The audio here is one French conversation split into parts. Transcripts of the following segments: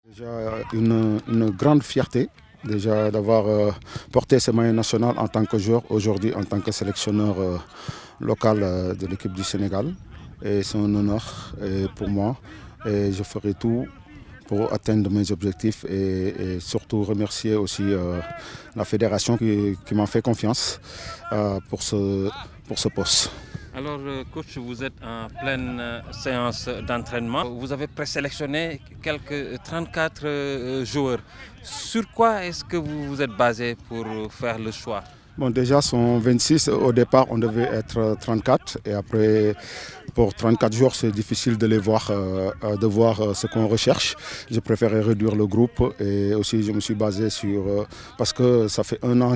Déjà une grande fierté déjà d'avoir porté ce maillot national en tant que joueur, aujourd'hui en tant que sélectionneur local de l'équipe du Sénégal. Et c'est un honneur pour moi et je ferai tout pour atteindre mes objectifs et surtout remercier aussi la fédération qui m'a fait confiance pour ce poste. Alors, coach, vous êtes en pleine séance d'entraînement. Vous avez présélectionné quelques 34 joueurs. Sur quoi est-ce que vous vous êtes basé pour faire le choix? Bon, déjà, sont 26. Au départ, on devait être 34. Et après, pour 34 jours, c'est difficile de les voir, de voir ce qu'on recherche. Je préférais réduire le groupe et aussi je me suis basé sur... parce que ça fait un an,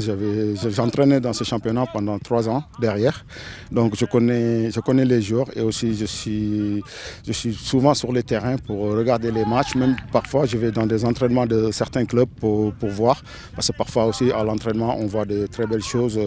j'entraînais dans ce championnat pendant 3 ans derrière. Donc je connais les joueurs et aussi je suis souvent sur les terrains pour regarder les matchs. Même parfois, je vais dans des entraînements de certains clubs pour voir. Parce que parfois aussi, à l'entraînement, on voit de très belles choses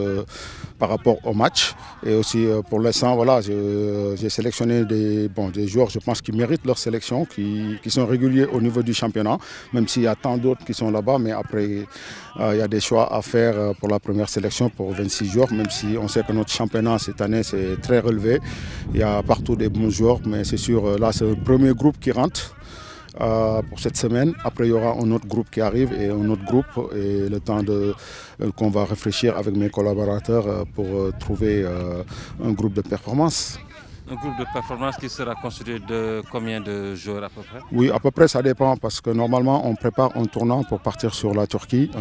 par rapport au match. Et aussi, pour l'instant, voilà, j'ai sélectionné des joueurs, je pense, qui méritent leur sélection, qui sont réguliers au niveau du championnat, même s'il y a tant d'autres qui sont là-bas. Mais après, il y a des choix à faire pour la première sélection pour 26 joueurs, même si on sait que notre championnat cette année, c'est très relevé. Il y a partout des bons joueurs, mais c'est sûr, là, c'est le premier groupe qui rentre. Pour cette semaine. Après, il y aura un autre groupe qui arrive et un autre groupe et le temps qu'on va réfléchir avec mes collaborateurs pour trouver un groupe de performance. Un groupe de performance qui sera constitué de combien de joueurs à peu près? Oui, à peu près, ça dépend parce que normalement, on prépare un tournoi pour partir sur la Turquie,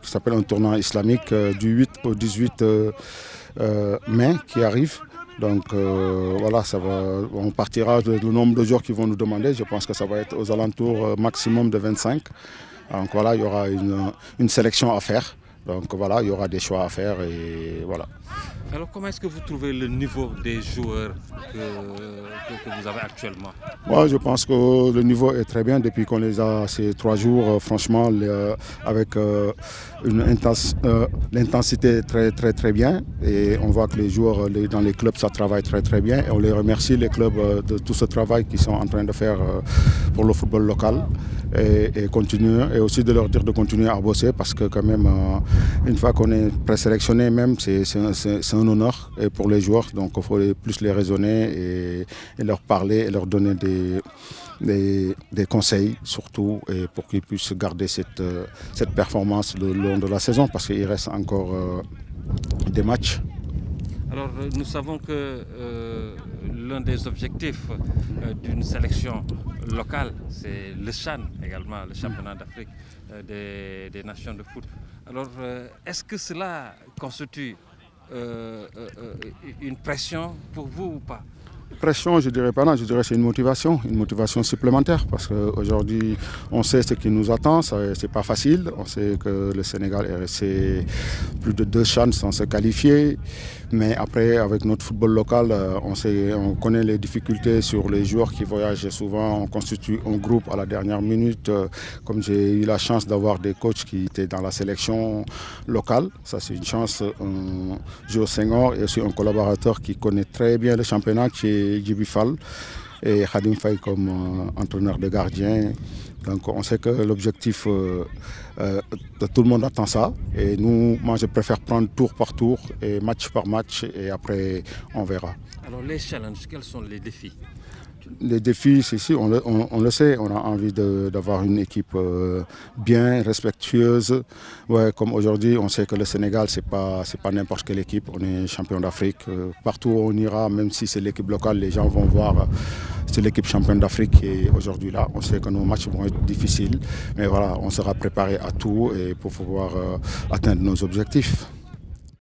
qui s'appelle un tournoi islamique du 8 au 18 mai qui arrive. Donc voilà, on partira du nombre de joueurs qui vont nous demander. Je pense que ça va être aux alentours maximum de 25. Donc voilà, il y aura une sélection à faire. Donc voilà, il y aura des choix à faire et voilà. Alors comment est-ce que vous trouvez le niveau des joueurs que vous avez actuellement? Moi, je pense que le niveau est très bien depuis qu'on les a ces 3 jours. Franchement, avec l'intensité très bien. Et on voit que les joueurs dans les clubs, ça travaille très bien. Et on les remercie, les clubs, de tout ce travail qu'ils sont en train de faire pour le football local. Et continuer, et aussi de leur dire de continuer à bosser parce que quand même, une fois qu'on est présélectionné même, c'est un honneur et pour les joueurs. Donc il faut plus les raisonner et leur parler et leur donner des conseils surtout et pour qu'ils puissent garder cette performance le long de la saison parce qu'il reste encore des matchs. Alors nous savons que l'un des objectifs d'une sélection locale, c'est le CHAN également, le championnat d'Afrique des nations de foot. Alors est-ce que cela constitue une pression pour vous ou pas? Pression, je dirais pas non, je dirais c'est une motivation supplémentaire parce qu'aujourd'hui on sait ce qui nous attend, c'est pas facile, on sait que le Sénégal est resté plus de 2 CHAN sans se qualifier, mais après avec notre football local, on connaît les difficultés sur les joueurs qui voyagent souvent, on constitue un groupe à la dernière minute, comme j'ai eu la chance d'avoir des coachs qui étaient dans la sélection locale, ça c'est une chance, un joueur Senghor et aussi un collaborateur qui connaît très bien le championnat qui est Djibi Fall et Khadim Faye comme entraîneur de gardien. Donc on sait que l'objectif de tout le monde attend ça. Et moi je préfère prendre tour par tour et match par match et après on verra. Alors les challenges, quels sont les défis? Les défis, c'est ici, on le sait, on a envie d'avoir une équipe bien, respectueuse. Ouais, comme aujourd'hui, on sait que le Sénégal, c'est pas n'importe quelle équipe, on est champion d'Afrique. Partout où on ira, même si c'est l'équipe locale, les gens vont voir, c'est l'équipe championne d'Afrique qui est aujourd'hui là. On sait que nos matchs vont être difficiles, mais voilà, on sera préparé à tout et pour pouvoir atteindre nos objectifs.